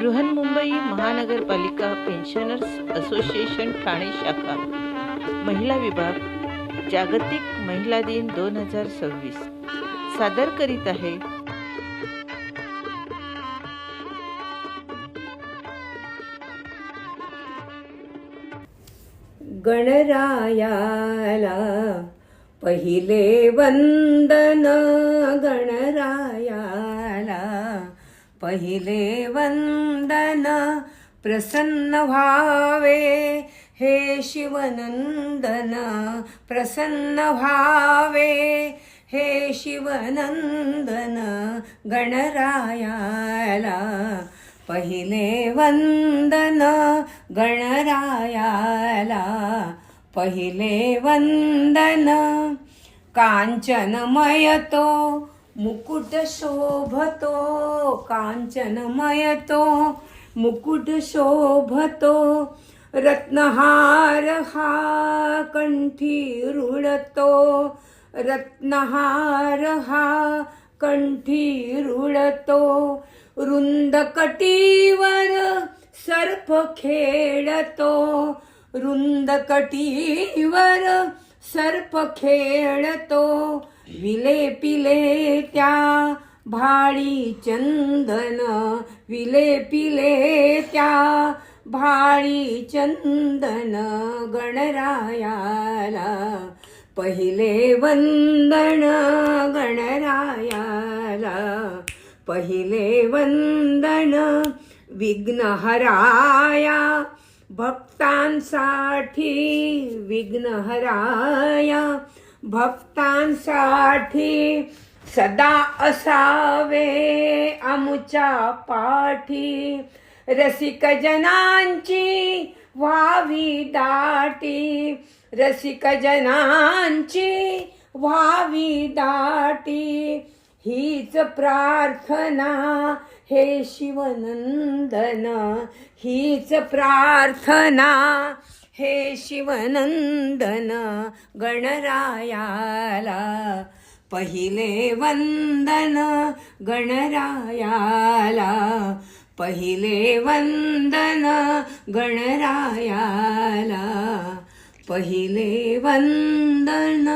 बृहन्मुंबई महानगरपालिका pensioners association Thane शाखा महिला विभाग जागतिक महिला दिन 2026 सादर करीत आहे गणरायाला पहिले वंदन, गणरायाला पहिले वंदन, प्रसन्न व्हावे हे शिवनंदन, प्रसन्न व्हावे हे शिवनंदन, गणरायाला पहिले वंदन, गणरायाला पहिले वंदन। कांचनमय तो मुकुट शोभतो, कांचनमय तो मुकुट शोभतो, रत्नहार हा कंठी रुळतो, रत्नहार हा कंठी रुळतो, रुंद कटीवर सर्प खेळतो, रुंद कटीवर सर्प खेळतो, विलेपिले त्या भाळी चंदन, विलेपिले त्या भाळी चंदन, गणरायाला पहिले वंदन, गणरायाला पहिले वंदन। विघ्नहराया भक्तांसाठी, विघ्नहराया भक्तांसाठी, सदा असावे आमुच्या पाठी, रसिक जनांची व्हावी दाटी, रसिक जनांची व्हावी दाटी, हीच प्रार्थना हे शिवनंदन, हीच प्रार्थना हे शिवनंदन, गणरायाला पहिले वंदन, गणरायाला पहिले वंदन, गणरायाला पहिले वंदन।